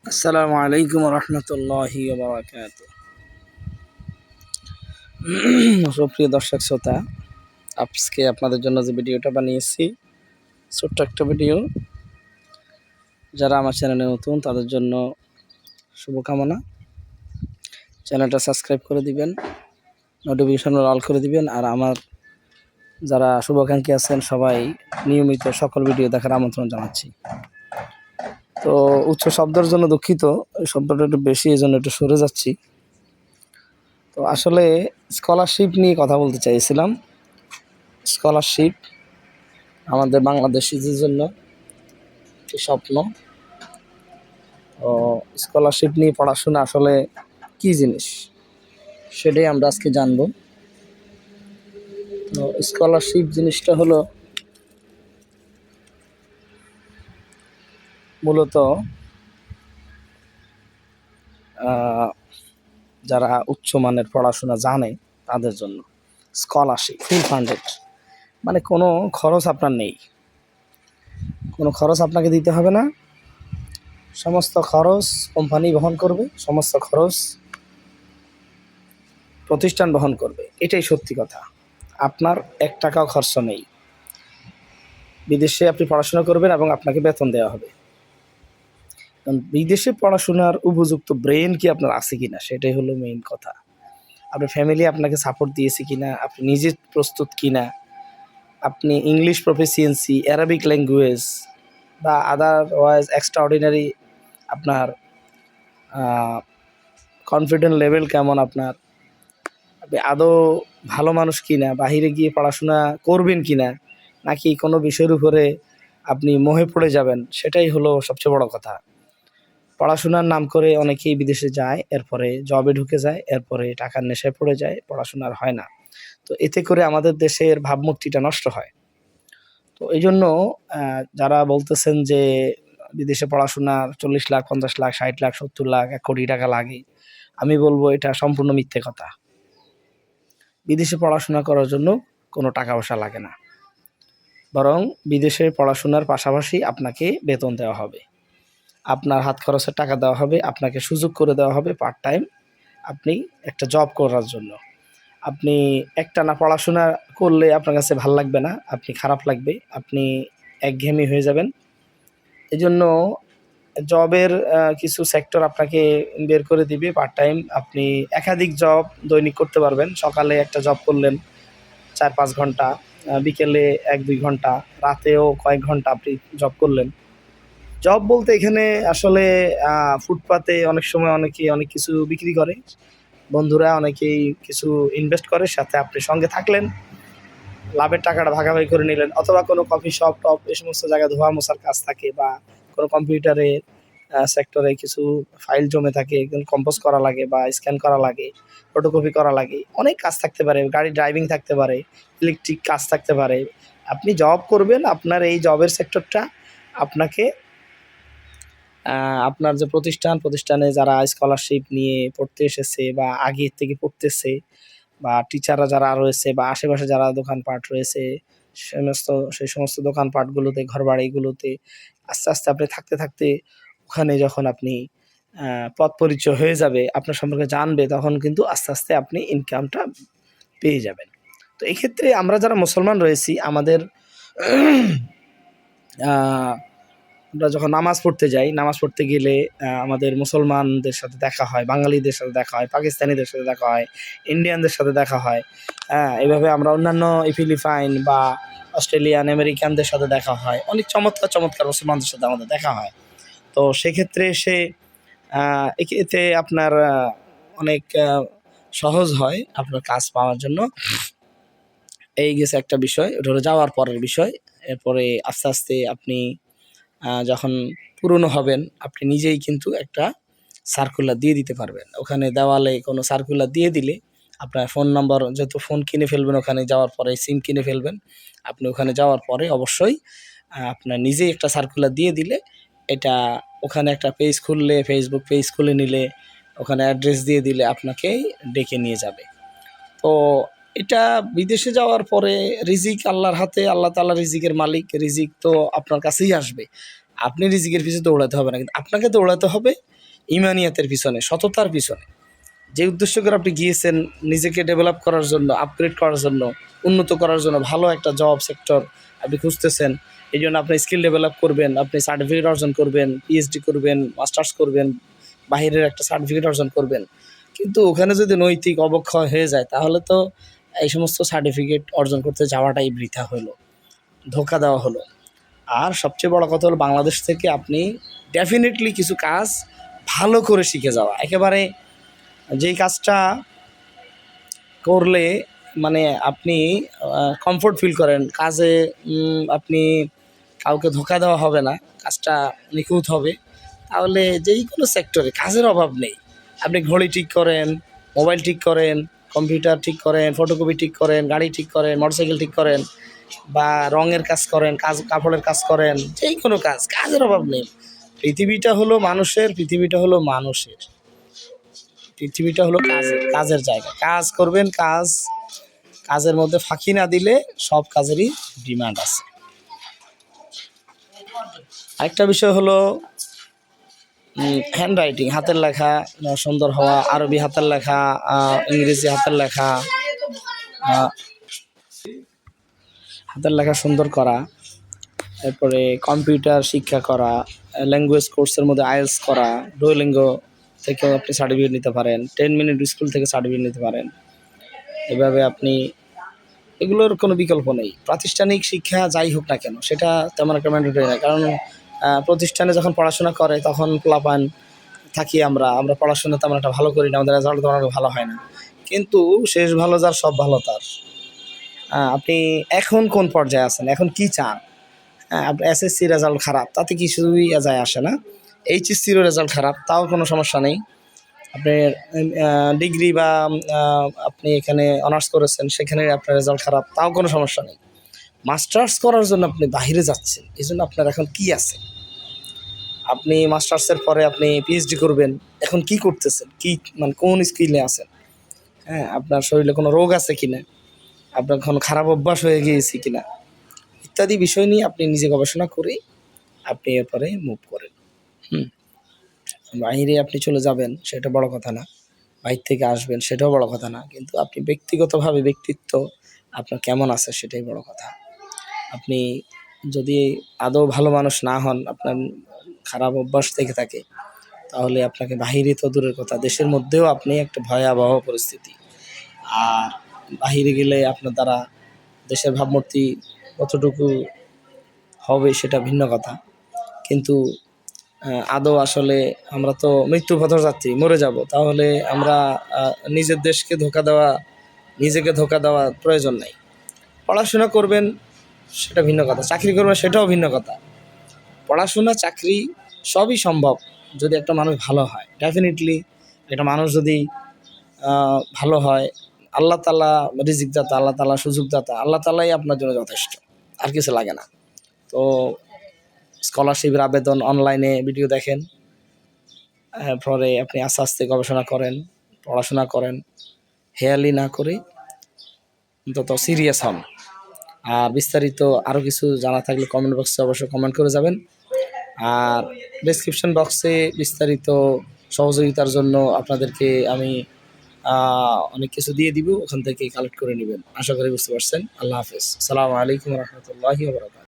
আসসালামু আলাইকুম রহমতুল্লাহি বারাকাত। সুপ্রিয় দর্শক শ্রোতা, আজকে আপনাদের জন্য যে ভিডিওটা বানিয়েছি, ছোট্ট একটা ভিডিও। যারা আমার চ্যানেলে নতুন তাদের জন্য শুভকামনা। চ্যানেলটা সাবস্ক্রাইব করে দিবেন, নোটিফিকেশন অল করে দিবেন। আর আমার যারা শুভাকাঙ্ক্ষী আছেন সবাই নিয়মিত সকল ভিডিও দেখার আমন্ত্রণ জানাচ্ছি। তো উচ্চ শব্দের জন্য দুঃখিত, এই শব্দটা একটু বেশি, এই জন্য একটু সরে যাচ্ছি। তো আসলে স্কলারশিপ নিয়ে কথা বলতে চাইছিলাম। স্কলারশিপ আমাদের বাংলাদেশিদের জন্য একটি স্বপ্ন। ও স্কলারশিপ নিয়ে পড়াশোনা আসলে কী জিনিস সেটাই আমরা আজকে জানবো। তো স্কলারশিপ জিনিসটা হলো মূলত যারা উচ্চমানের পড়াশোনা জানে তাদের জন্য স্কলারশিপ ফুল ফান্ডেড, মানে কোনো খরচ আপনার নেই, কোনো খরচ আপনাকে দিতে হবে না। সমস্ত খরচ কোম্পানি বহন করবে, সমস্ত খরচ প্রতিষ্ঠান বহন করবে। এটাই সত্যি কথা। আপনার 1 টাকাও খরচ নেই। বিদেশে আপনি পড়াশোনা করবেন এবং আপনাকে বেতন দেওয়া হবে। কারণ বিদেশে পড়াশোনার উপযুক্ত ব্রেন কি আপনার আছে কিনা সেটাই হলো মেইন কথা। আপনার ফ্যামিলি আপনাকে সাপোর্ট দিয়েছে কিনা, আপনি নিজে প্রস্তুত কিনা, আপনি ইংলিশ প্রফিসিয়েন্সি, অ্যারাবিক ল্যাঙ্গুয়েজ বা আদারওয়াইজ এক্সট্রাঅর্ডিনারি আপনার কনফিডেন্ট লেভেল কেমন, আপনার আপনি আদৌ ভালো মানুষ কিনা, বাহিরে গিয়ে পড়াশোনা করবেন কিনা, নাকি কোনো বিষয়ের উপরে আপনি মোহে পড়ে যাবেন, সেটাই হলো সবচেয়ে বড় কথা। পড়াশোনার নাম করে অনেকেই বিদেশে যায়, এরপরে জবে ঢুকে যায়, এরপরে টাকার নেশায় পড়ে যায়, পড়াশোনার হয় না। তো এতে করে আমাদের দেশের ভাবমূর্তিটা নষ্ট হয়। তো এই জন্য যারা বলতেছেন যে বিদেশে পড়াশোনার 40 লাখ, 50 লাখ, 60 লাখ, 70 লাখ, 1 কোটি টাকা লাগে, আমি বলবো এটা সম্পূর্ণ মিথ্যে কথা। বিদেশে পড়াশোনা করার জন্য কোনো টাকা পয়সা লাগে না, বরং বিদেশে পড়াশোনার পাশাপাশি আপনাকে বেতন দেওয়া হবে, আপনার হাত খরচের টাকা দেওয়া হবে, আপনাকে সুযোগ করে দেওয়া হবে পার্ট টাইম আপনি একটা জব করার জন্য। আপনি একটানা পড়াশোনা করলে আপনার কাছে ভাল লাগবে না, আপনি খারাপ লাগবে, আপনি একঘেয়েমি হয়ে যাবেন। এজন্য জবের কিছু সেক্টর আপনাকে বের করে দিবে পার্ট টাইম। আপনি একাধিক জব দৈনিক করতে পারবেন। সকালে একটা জব করলেন 4-5 ঘন্টা, বিকেলে 1-2 ঘন্টা, রাতেও কয়েক ঘন্টা আপনি জব করলেন। জব বলতে এখানে আসলে ফুটপাতে অনেক সময় অনেকে অনেক কিছু বিক্রি করে, বন্ধুরা অনেকেই কিছু ইনভেস্ট করে, সাথে আপনি সঙ্গে থাকলেন, লাভের টাকাটা ভাগাভাগি করে নিলেন। অথবা কোনো কফি শপ টপ এই সমস্ত জায়গায় ধোয়া মোছার কাজ থাকে, বা কোনো কম্পিউটারে সেক্টরে কিছু ফাইল জমে থাকে, কম্পোজ করা লাগে বা স্ক্যান করা লাগে, ফটোকপি করা লাগে, অনেক কাজ থাকতে পারে, গাড়ি ড্রাইভিং থাকতে পারে, ইলেকট্রিক কাজ থাকতে পারে। আপনি জব করবেন, আপনার এই জবের সেক্টরটা আপনাকে আপনার যে প্রতিষ্ঠানে যারা স্কলারশিপ নিয়ে পড়তে এসেছে বা আগে থেকে পড়তেছে, বা টিচাররা যারা রয়েছে, বা আশেপাশে যারা দোকানপাট রয়েছে, সেই সমস্ত দোকানপাটগুলোতে, ঘরবাড়িগুলোতে আস্তে আস্তে আপনি থাকতে থাকতে ওখানে যখন আপনি পথ পরিচয় হয়ে যাবে, আপনার সম্পর্কে জানবে, তখন কিন্তু আস্তে আস্তে আপনি ইনকামটা পেয়ে যাবেন। তো এক্ষেত্রে আমরা যারা মুসলমান রয়েছি, আমাদের আমরা যখন নামাজ পড়তে যাই, নামাজ পড়তে গেলে আমাদের মুসলমানদের সাথে দেখা হয়, বাঙালিদের সাথে দেখা হয়, পাকিস্তানিদের সাথে দেখা হয়, ইন্ডিয়ানদের সাথে দেখা হয়। এভাবে আমরা অন্যান্য ফিলিপাইন বা অস্ট্রেলিয়ান, আমেরিকানদের সাথে দেখা হয়। অনেক চমৎকার চমৎকার মুসলমানদের সাথে আমাদের দেখা হয়। তো সেক্ষেত্রে এতে আপনার অনেক সহজ হয় আপনার কাজ পাওয়ার জন্য। এই গেছে একটা বিষয়, ওটা হলো যাওয়ার পরের বিষয়। এরপরে আস্তে আস্তে আপনি যখন পুরনো হবেন, আপনি নিজেই কিন্তু একটা সার্কুলার দিয়ে দিতে পারবেন। ওখানে দেওয়ালে কোনো সার্কুলার দিয়ে দিলে আপনার ফোন নাম্বার, যেহেতু ফোন কিনে ফেলবেন, ওখানে যাওয়ার পরে সিম কিনে ফেলবেন, আপনি ওখানে যাওয়ার পরে অবশ্যই আপনার নিজেই একটা সার্কুলার দিয়ে দিলে, এটা ওখানে একটা পেজ খুললে, ফেসবুক পেজ খুলে নিলে, ওখানে অ্যাড্রেস দিয়ে দিলে আপনাকেই ডেকে নিয়ে যাবে। তো এটা বিদেশে যাওয়ার পরে রিজিক আল্লাহর হাতে, আল্লাহ তাআলা রিজিকের মালিক, রিজিক তো আপনার কাছেই আসবে। আপনি রিজিকের পিছনে দৌড়াতে হবে না, কিন্তু আপনাকে দৌড়াতে হবে ইমানিয়াতের পিছনে, সততার পিছনে। যে উদ্দেশ্য করে আপনি গিয়েছেন নিজেকে ডেভেলপ করার জন্য, আপগ্রেড করার জন্য, উন্নত করার জন্য, ভালো একটা জব সেক্টর আপনি খুঁজতেছেন, এই জন্য আপনি স্কিল ডেভেলপ করবেন, আপনি সার্টিফিকেট অর্জন করবেন, পিএইচডি করবেন, মাস্টার্স করবেন, বাহিরের একটা সার্টিফিকেট অর্জন করবেন। কিন্তু ওখানে যদি নৈতিক অবক্ষয় হয়ে যায় তাহলে তো এই সমস্ত সার্টিফিকেট অর্জন করতে যাওয়াটাই বৃথা হলো, ধোঁকা দেওয়া হলো। আর সবচেয়ে বড় কথা হলো বাংলাদেশ থেকে আপনি ডেফিনেটলি কিছু কাজ ভালো করে শিখে যাওয়া। একেবারে যেই কাজটা করলে মানে আপনি কমফোর্ট ফিল করেন, কাজে আপনি কাউকে ধোঁকা দেওয়া হবে না, কাজটা নিখুঁত হবে, তাহলে যেই কোনো সেক্টরে কাজের অভাব নেই। আপনি ঘড়ি ঠিক করেন, মোবাইল ঠিক করেন, কম্পিউটার ঠিক করেন, ফটোকপি ঠিক করেন, গাড়ি ঠিক করেন, মোটরসাইকেল ঠিক করেন, বা রঙের কাজ করেন, কাপড়ের কাজ করেন, যেই কোনো কাজ, কাজের অভাব নেই। পৃথিবীটা হলো মানুষের, পৃথিবীটা হলো মানুষের, পৃথিবীটা হলো কাজের জায়গা। কাজ করবেন, কাজের মধ্যে ফাঁকি না দিলে সব কাজেরই ডিমান্ড আছে। আরেকটা বিষয় হলো হ্যান্ড রাইটিং, হাতের লেখা সুন্দর হওয়া, আরবি হাতের লেখা, ইংরেজি হাতের লেখা, হাতের লেখা সুন্দর করা, এরপরে কম্পিউটার শিক্ষা করা, ল্যাঙ্গুয়েজ কোর্সের মধ্যে আইএলটিএস করা, ডুওলিঙ্গো থেকেও আপনি সার্টিফিকেট নিতে পারেন, 10 মিনিট স্কুল থেকে সার্টিফিকেট নিতে পারেন। এভাবে আপনি, এগুলোর কোনো বিকল্প নেই। প্রাতিষ্ঠানিক শিক্ষা যাই হোক না কেন সেটা তেমন একটা ম্যান্ডেটরি না, কারণ প্রতিষ্ঠানে যখন পড়াশোনা করে তখন পোলাপান থাকি আমরা পড়াশোনা তেমন একটা ভালো করি না, আমাদের রেজাল্ট তেমন একটা ভালো হয় না, কিন্তু শেষ ভালো যার সব ভালো তার। আপনি এখন কোন পর্যায়ে আছেন, এখন কি চান? আপনার এসএসসি রেজাল্ট খারাপ, তাতে কিছুই যায় আসে না। এইচএসসিরও রেজাল্ট খারাপ, তাও কোনো সমস্যা নেই। আপনার ডিগ্রি বা আপনি এখানে অনার্স করেছেন, সেখানে আপনার রেজাল্ট খারাপ, তাও কোনো সমস্যা নেই। মাস্টার্স করার জন্য আপনি বাহিরে যাচ্ছেন, এই জন্য আপনার এখন কি আছে? আপনি মাস্টার্সের পরে আপনি পিএইচডি করবেন, এখন কি করতেছেন, কি মানে কোন স্কিলে আছেন? আপনার শরীরে কোনো রোগ আছে কিনা, আপনার কোনো খারাপ অভ্যাস হয়ে গিয়েছে কিনা, ইত্যাদি বিষয় নিয়ে আপনি নিজে গবেষণা করে আপনি এরপরে মুভ করেন। বাইরে আপনি চলে যাবেন সেটা বড় কথা না, বাইরে থেকে আসবেন সেটাও বড় কথা না, কিন্তু আপনি ব্যক্তিগতভাবে ব্যক্তিত্ব আপনার কেমন আছে সেটাই বড় কথা। আপনি যদি আদৌ ভালো মানুষ না হন, আপনার খারাপ অভ্যাস থেকে থাকে, তাহলে আপনাকে বাহিরে তো দূরের কথা, দেশের মধ্যেও আপনি একটা ভয়াবহ পরিস্থিতি। আর বাহিরে গেলে আপনার দ্বারা দেশের ভাবমূর্তি কতটুকু হবে সেটা ভিন্ন কথা, কিন্তু আদৌ আসলে আমরা তো মৃত্যুর পথযাত্রী, মরে যাব, তাহলে আমরা নিজের দেশকে ধোঁকা দেওয়া, নিজেকে ধোঁকা দেওয়ার প্রয়োজন নেই। পড়াশোনা করবেন সেটা ভিন্ন কথা, চাকরি করবেন সেটাও ভিন্ন কথা। পড়াশোনা, চাকরি সবই সম্ভব যদি একটা মানুষ ভালো হয়। ডেফিনেটলি একটা মানুষ যদি ভালো হয়, আল্লাহ তাআলা রিজিক দাতা, আল্লাহ তাআলা সুযোগ দাতা, আল্লাহ তাআলাই আপনার জন্য যথেষ্ট, আর কিছু লাগে না। তো স্কলারশিপের আবেদন অনলাইনে ভিডিও দেখেন, পরে আপনি আস্তে আস্তে গবেষণা করেন, পড়াশোনা করেন, হেয়ালি না করে অন্তত সিরিয়াস হন। আর বিস্তারিত আরও কিছু জানা থাকলে কমেন্ট বক্সে অবশ্যই কমেন্ট করে যাবেন। আর ডেসক্রিপশন বক্সে বিস্তারিত সহযোগিতার জন্য আপনাদেরকে আমি অনেক কিছু দিয়ে দিব, ওখান থেকে কালেক্ট করে নেবেন। আশা করি বুঝতে পারছেন। আল্লাহ হাফেজ। আসসালামু আলাইকুম রহমতুল্লাহি ওয়া বারাকাতুহু।